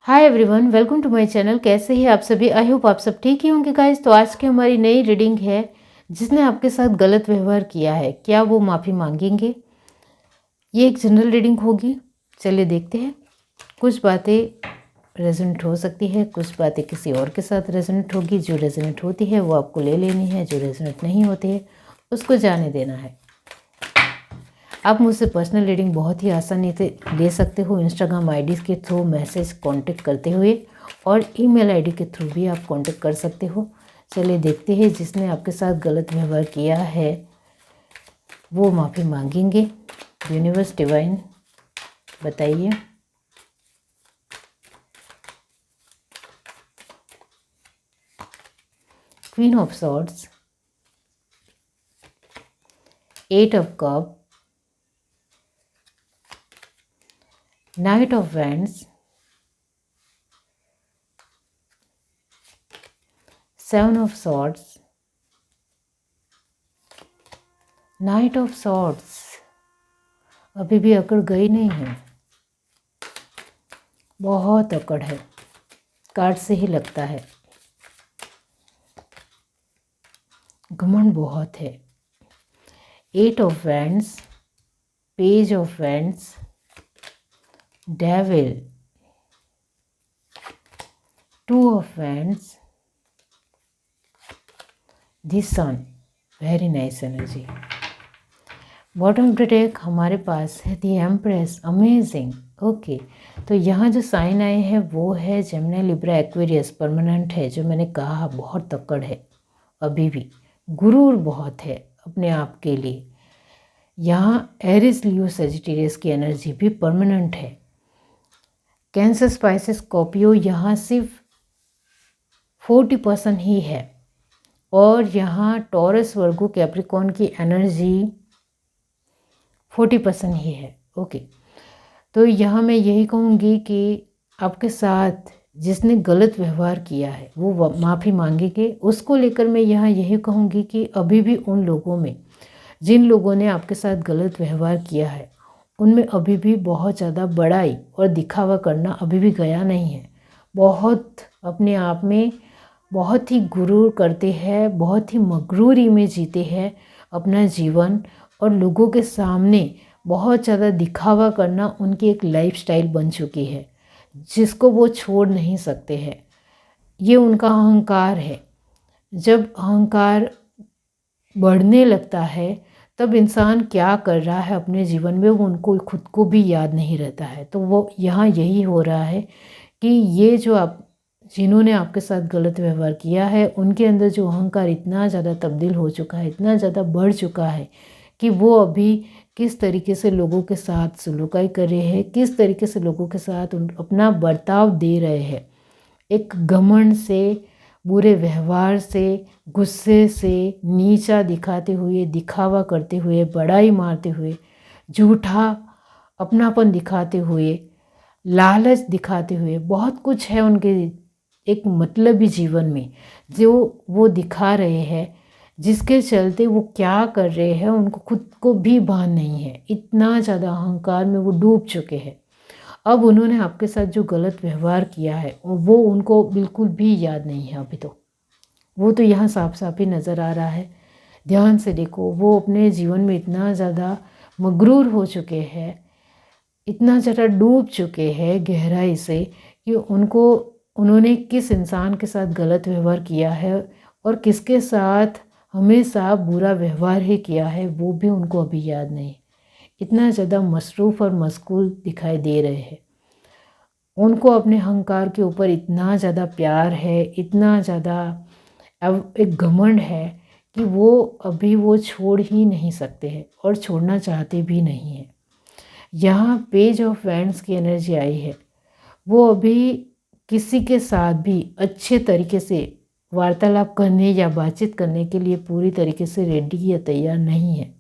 Hi everyone, welcome to my channel. कैसे हैं आप सभी? आई होप आप सब ठीक ही होंगे गाइस। तो आज की हमारी नई रीडिंग है, जिसने आपके साथ गलत व्यवहार किया है, क्या वो माफ़ी मांगेंगे? ये एक जनरल रीडिंग होगी। चलिए देखते हैं। कुछ बातें रेजोनेट हो सकती है, कुछ बातें किसी और के साथ रेजोनेट होगी। जो रेजोनेट होती है वो आपको ले लेनी है, जो रेजोनेट नहीं होती है उसको जाने देना है। आप मुझसे पर्सनल रीडिंग बहुत ही आसानी से ले सकते हो, इंस्टाग्राम आईडी के थ्रू मैसेज कांटेक्ट करते हुए, और ईमेल आईडी के थ्रू भी आप कांटेक्ट कर सकते हो। चलिए देखते हैं, जिसने आपके साथ गलत व्यवहार किया है वो माफ़ी मांगेंगे। यूनिवर्स डिवाइन बताइए। Queen of swords, 8 of cup, night of wands, 7 of swords, night of swords. अभी भी अकड़ गई नहीं है, बहुत अकड़ है, कार्ड से ही लगता है। घमंड बहुत है। 8 of wands, page of wands, devil, 2 of wands, the sun. Very nice energy. Bottom of the deck हमारे पास है द एम्प्रेस। अमेजिंग। ओके, तो यहाँ जो साइन आए हैं वो है जेमिनी, लिब्रा, एक्वेरियस। परमानेंट है, जो मैंने कहा बहुत तकड़ है, अभी भी गुरूर बहुत है अपने आप के लिए। यहाँ एरिस, लियो, सेजिटेरियस की एनर्जी भी परमानेंट है। कैंसर, स्पाइसेस, स्कॉर्पियो यहाँ सिर्फ 40% ही है, और यहाँ टॉरस, वर्गो, कैप्रिकॉर्न की एनर्जी 40% ही है। ओके, तो यहाँ मैं यही कहूँगी कि आपके साथ जिसने गलत व्यवहार किया है वो माफ़ी मांगेंगे। उसको लेकर मैं यहाँ यही कहूँगी कि अभी भी उन लोगों में, जिन लोगों ने आपके साथ गलत व्यवहार किया है, उनमें अभी भी बहुत ज़्यादा बड़ाई और दिखावा करना अभी भी गया नहीं है। बहुत अपने आप में बहुत ही गुरूर करते हैं, बहुत ही मगरूरी में जीते हैं अपना जीवन, और लोगों के सामने बहुत ज़्यादा दिखावा करना उनकी एक लाइफस्टाइल बन चुकी है, जिसको वो छोड़ नहीं सकते हैं। ये उनका अहंकार है। जब अहंकार बढ़ने लगता है तब इंसान क्या कर रहा है अपने जीवन में वो उनको खुद को भी याद नहीं रहता है। तो वो यहाँ यही हो रहा है कि ये जो आप, जिन्होंने आपके साथ गलत व्यवहार किया है, उनके अंदर जो अहंकार इतना ज़्यादा तब्दील हो चुका है, इतना ज़्यादा बढ़ चुका है कि वो अभी किस तरीके से लोगों के साथ सलूकाई कर रहे हैं, किस तरीके से लोगों के साथ अपना बर्ताव दे रहे हैं, एक घमंड से, बुरे व्यवहार से, गुस्से से, नीचा दिखाते हुए, दिखावा करते हुए, बड़ाई मारते हुए, झूठा अपनापन दिखाते हुए, लालच दिखाते हुए, बहुत कुछ है उनके एक मतलबी जीवन में जो वो दिखा रहे हैं, जिसके चलते वो क्या कर रहे हैं उनको खुद को भी भान नहीं है। इतना ज़्यादा अहंकार में वो डूब चुके हैं। अब उन्होंने आपके साथ जो गलत व्यवहार किया है वो उनको बिल्कुल भी याद नहीं है अभी। तो वो तो यहाँ साफ साफ ही नज़र आ रहा है। ध्यान से देखो, वो अपने जीवन में इतना ज़्यादा मगरूर हो चुके हैं, इतना ज़्यादा डूब चुके हैं गहराई से, कि उन्होंने किस इंसान के साथ गलत व्यवहार किया है और किसके साथ हमेशा बुरा व्यवहार ही किया है वो भी उनको अभी याद नहीं। इतना ज़्यादा मसरूफ़ और मशगूल दिखाई दे रहे हैं। उनको अपने अहंकार के ऊपर इतना ज़्यादा प्यार है, इतना ज़्यादा एक घमंड है कि वो अभी वो छोड़ ही नहीं सकते हैं और छोड़ना चाहते भी नहीं हैं। यहाँ पेज ऑफ वैंड्स की एनर्जी आई है। वो अभी किसी के साथ भी अच्छे तरीके से वार्तालाप करने या बातचीत करने के लिए पूरी तरीके से रेडी या तैयार नहीं है।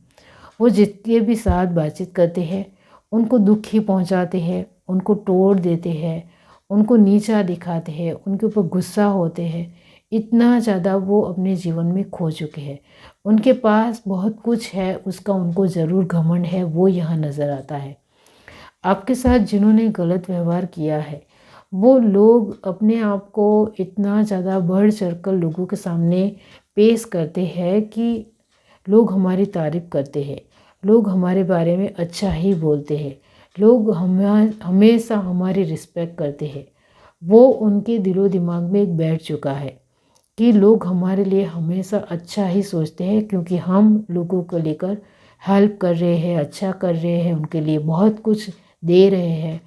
वो जितने भी साथ बातचीत करते हैं उनको दुख ही पहुँचाते हैं, उनको तोड़ देते हैं, उनको नीचा दिखाते हैं, उनके ऊपर गुस्सा होते हैं। इतना ज़्यादा वो अपने जीवन में खो चुके हैं। उनके पास बहुत कुछ है, उसका उनको ज़रूर घमंड है, वो यहाँ नज़र आता है। आपके साथ जिन्होंने गलत व्यवहार किया है वो लोग अपने आप को इतना ज़्यादा बढ़ चढ़कर लोगों के सामने पेश करते हैं कि लोग हमारी तारीफ़ करते हैं, लोग हमारे बारे में अच्छा ही बोलते हैं, लोग हमेशा हमारी रिस्पेक्ट करते हैं। वो उनके दिलो दिमाग में एक बैठ चुका है कि लोग हमारे लिए हमेशा अच्छा ही सोचते हैं, क्योंकि हम लोगों को लेकर हेल्प कर रहे हैं, अच्छा कर रहे हैं, उनके लिए बहुत कुछ दे रहे हैं,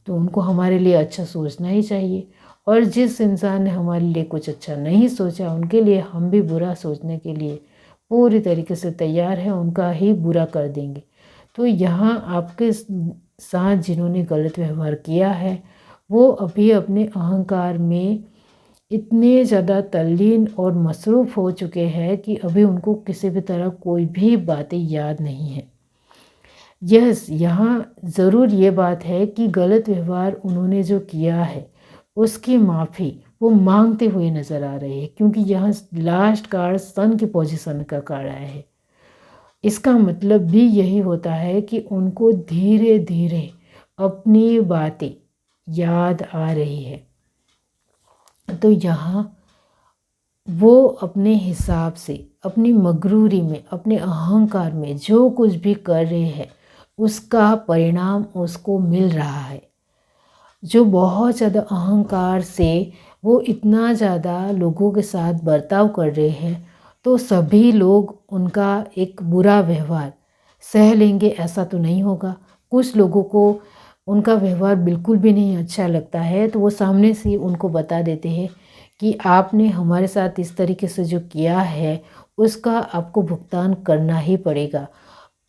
तो उनको हमारे लिए अच्छा सोचना ही चाहिए। और जिस इंसान ने हमारे लिए कुछ अच्छा नहीं सोचा, उनके लिए हम भी बुरा सोचने के लिए पूरी तरीके से तैयार हैं, उनका ही बुरा कर देंगे। तो यहाँ आपके साथ जिन्होंने गलत व्यवहार किया है, वो अभी अपने अहंकार में इतने ज़्यादा तल्लीन और मसरूफ़ हो चुके हैं कि अभी उनको किसी भी तरह कोई भी बातें याद नहीं है। यहाँ ज़रूर ये बात है कि गलत व्यवहार उन्होंने जो किया है उसकी माफ़ी वो मांगते हुए नज़र आ रहे हैं, क्योंकि यहाँ लास्ट कार्ड सन की पोजीशन का कार्ड आया है। इसका मतलब भी यही होता है कि उनको धीरे धीरे अपनी बातें याद आ रही है। तो यहाँ वो अपने हिसाब से, अपनी मगरूरी में, अपने अहंकार में जो कुछ भी कर रहे हैं उसका परिणाम उसको मिल रहा है। जो बहुत ज़्यादा अहंकार से वो इतना ज़्यादा लोगों के साथ बर्ताव कर रहे हैं, तो सभी लोग उनका एक बुरा व्यवहार सह लेंगे ऐसा तो नहीं होगा। कुछ लोगों को उनका व्यवहार बिल्कुल भी नहीं अच्छा लगता है, तो वो सामने से उनको बता देते हैं कि आपने हमारे साथ इस तरीके से जो किया है उसका आपको भुगतान करना ही पड़ेगा,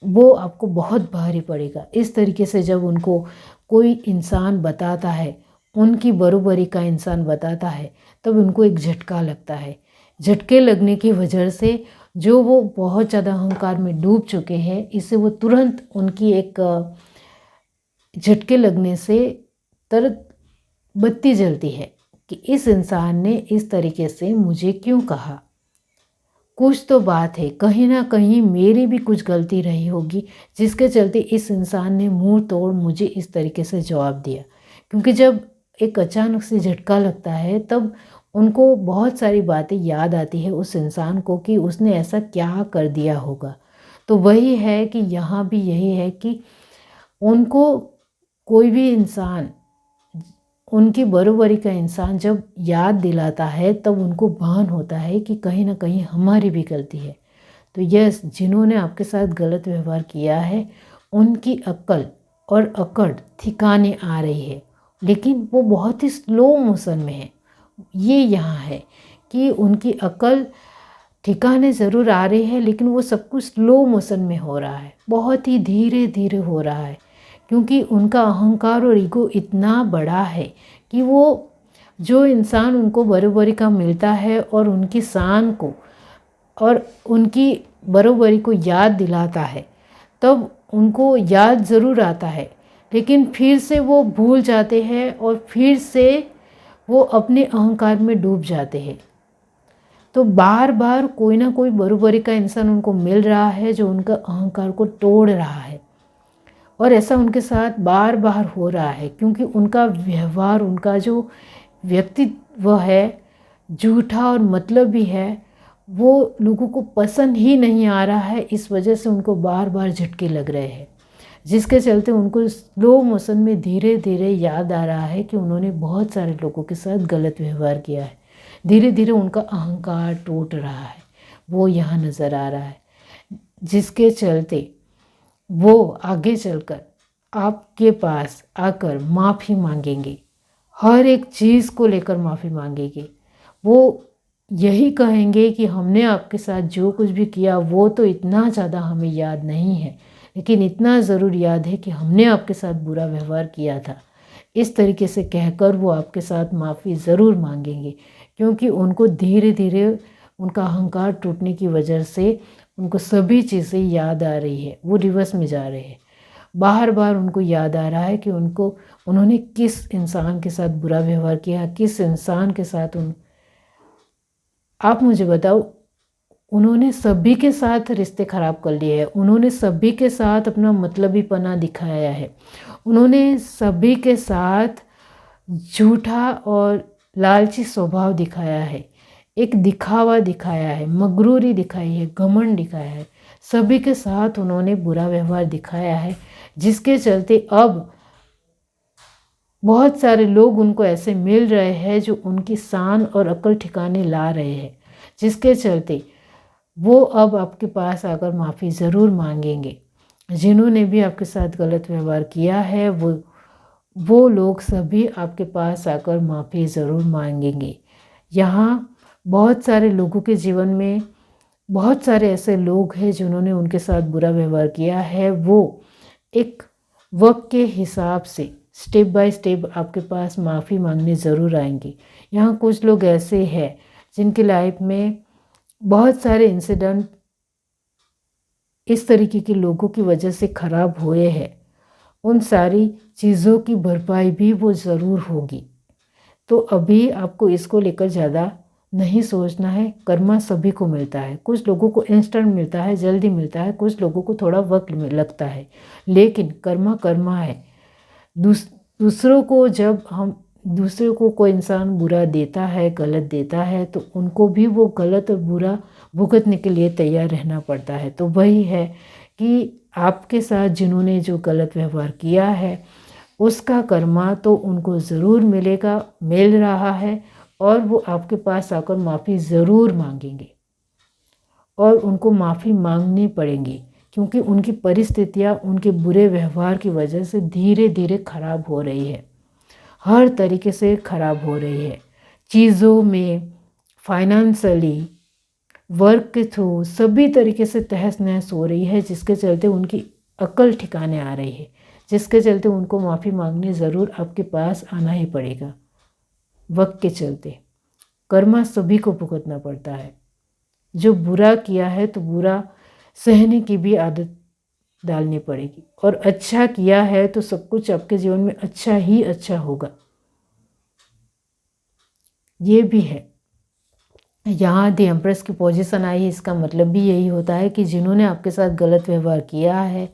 वो आपको बहुत भारी पड़ेगा। इस तरीके से जब उनको कोई इंसान बताता है, उनकी बरोबरी का इंसान बताता है, तब उनको एक झटका लगता है। झटके लगने की वजह से जो वो बहुत ज़्यादा अहंकार में डूब चुके हैं, इससे वो तुरंत उनकी एक झटके लगने से तुरंत बत्ती जलती है कि इस इंसान ने इस तरीके से मुझे क्यों कहा। कुछ तो बात है, कहीं ना कहीं मेरी भी कुछ गलती रही होगी जिसके चलते इस इंसान ने मुंह तोड़ मुझे इस तरीके से जवाब दिया। क्योंकि जब एक अचानक से झटका लगता है तब उनको बहुत सारी बातें याद आती है उस इंसान को कि उसने ऐसा क्या कर दिया होगा। तो वही है कि यहाँ भी यही है कि उनको कोई भी इंसान, उनकी बरोबरी का इंसान जब याद दिलाता है तब उनको भान होता है कि कहीं ना कहीं हमारी भी गलती है। तो यस, जिन्होंने आपके साथ गलत व्यवहार किया है उनकी अक्ल और अकड़ ठिकाने आ रही है, लेकिन वो बहुत ही स्लो मोशन में है। ये यहाँ है कि उनकी अक्ल ठिकाने ज़रूर आ रही है, लेकिन वो सब कुछ स्लो मोशन में हो रहा है, बहुत ही धीरे धीरे हो रहा है, क्योंकि उनका अहंकार और ईगो इतना बड़ा है कि वो जो इंसान उनको बरोबरी का मिलता है और उनकी शान को और उनकी बरोबरी को याद दिलाता है, तब उनको याद ज़रूर आता है, लेकिन फिर से वो भूल जाते हैं और फिर से वो अपने अहंकार में डूब जाते हैं। तो बार बार कोई ना कोई बरोबरी का इंसान उनको मिल रहा है जो उनका अहंकार को तोड़ रहा है, और ऐसा उनके साथ बार बार हो रहा है क्योंकि उनका व्यवहार, उनका जो व्यक्तित्व है झूठा और मतलब भी है, वो लोगों को पसंद ही नहीं आ रहा है। इस वजह से उनको बार बार झटके लग रहे हैं, जिसके चलते उनको स्लो मोशन में धीरे धीरे याद आ रहा है कि उन्होंने बहुत सारे लोगों के साथ गलत व्यवहार किया है। धीरे धीरे उनका अहंकार टूट रहा है, वो यहाँ नज़र आ रहा है, जिसके चलते वो आगे चलकर आपके पास आकर माफ़ी मांगेंगे, हर एक चीज़ को लेकर माफ़ी मांगेंगे। वो यही कहेंगे कि हमने आपके साथ जो कुछ भी किया वो तो इतना ज़्यादा हमें याद नहीं है, लेकिन इतना ज़रूर याद है कि हमने आपके साथ बुरा व्यवहार किया था। इस तरीके से कहकर वो आपके साथ माफ़ी ज़रूर मांगेंगे, क्योंकि उनको धीरे धीरे उनका अहंकार टूटने की वजह से उनको सभी चीज़ें याद आ रही है, वो रिवर्स में जा रहे हैं। बार बार उनको याद आ रहा है कि उन्होंने किस इंसान के साथ बुरा व्यवहार किया, किस इंसान के साथ आप मुझे बताओ, उन्होंने सभी के साथ रिश्ते ख़राब कर लिए हैं, उन्होंने सभी के साथ अपना मतलबीपना दिखाया है, उन्होंने सभी के साथ झूठा और लालची स्वभाव दिखाया है, एक दिखावा दिखाया है, मगरूरी दिखाई है, घमंड दिखाया है, सभी के साथ उन्होंने बुरा व्यवहार दिखाया है, जिसके चलते अब बहुत सारे लोग उनको ऐसे मिल रहे हैं जो उनकी शान और अक्ल ठिकाने ला रहे हैं, जिसके चलते वो अब आपके पास आकर माफ़ी ज़रूर मांगेंगे। जिन्होंने भी आपके साथ गलत व्यवहार किया है वो लोग सभी आपके पास आकर माफ़ी ज़रूर मांगेंगे। यहाँ बहुत सारे लोगों के जीवन में बहुत सारे ऐसे लोग हैं जिन्होंने उनके साथ बुरा व्यवहार किया है, वो एक वक्त के हिसाब से स्टेप बाय स्टेप आपके पास माफ़ी मांगने ज़रूर आएंगे। यहाँ कुछ लोग ऐसे हैं जिनकी लाइफ में बहुत सारे इंसिडेंट इस तरीके के लोगों की वजह से ख़राब हुए हैं, उन सारी चीज़ों की भरपाई भी वो ज़रूर होगी। तो अभी आपको इसको लेकर ज़्यादा नहीं सोचना है। कर्मा सभी को मिलता है, कुछ लोगों को इंस्टेंट मिलता है, जल्दी मिलता है, कुछ लोगों को थोड़ा वक्त लगता है, लेकिन कर्मा कर्मा है। दूसरों को जब हम दूसरे को कोई इंसान बुरा देता है, गलत देता है, तो उनको भी वो गलत और बुरा भुगतने के लिए तैयार रहना पड़ता है। तो वही है कि आपके साथ जिन्होंने जो गलत व्यवहार किया है उसका कर्मा तो उनको ज़रूर मिलेगा, मिल रहा है, और वो आपके पास आकर माफ़ी ज़रूर मांगेंगे और उनको माफ़ी मांगनी पड़ेगी, क्योंकि उनकी परिस्थितियाँ उनके बुरे व्यवहार की वजह से धीरे धीरे ख़राब हो रही है, हर तरीके से ख़राब हो रही है। चीज़ों में, फाइनेंशियली, वर्क के थ्रू सभी तरीके से तहस नहस हो रही है, जिसके चलते उनकी अक्ल ठिकाने आ रही है, जिसके चलते उनको माफ़ी मांगने ज़रूर आपके पास आना ही पड़ेगा। वक्त के चलते कर्मा सभी को भुगतना पड़ता है। जो बुरा किया है तो बुरा सहने की भी आदत डालनी पड़ेगी, और अच्छा किया है तो सब कुछ आपके जीवन में अच्छा ही अच्छा होगा। ये भी है। यहाँ द एम्प्रेस की पोजीशन आई है, इसका मतलब भी यही होता है कि जिन्होंने आपके साथ गलत व्यवहार किया है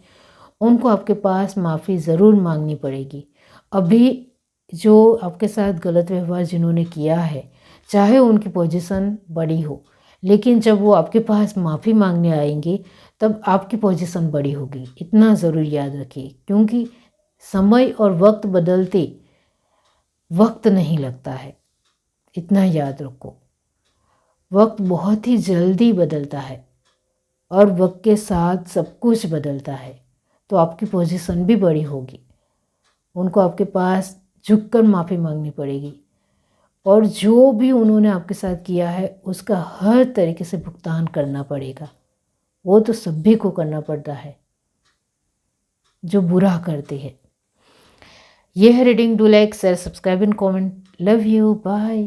उनको आपके पास माफ़ी ज़रूर मांगनी पड़ेगी। अभी जो आपके साथ गलत व्यवहार जिन्होंने किया है, चाहे उनकी पोजीशन बड़ी हो, लेकिन जब वो आपके पास माफ़ी मांगने आएंगे तब आपकी पोजीशन बड़ी होगी। इतना ज़रूर याद रखिए, क्योंकि समय और वक्त बदलते वक्त नहीं लगता है, इतना याद रखो। वक्त बहुत ही जल्दी बदलता है और वक्त के साथ सब कुछ बदलता है। तो आपकी पोजीशन भी बड़ी होगी, उनको आपके पास झुककर माफ़ी मांगनी पड़ेगी, और जो भी उन्होंने आपके साथ किया है उसका हर तरीके से भुगतान करना पड़ेगा। वो तो सभी को करना पड़ता है जो बुरा करते हैं। यह है reading. Do like, share, subscribe and comment. Love you, bye.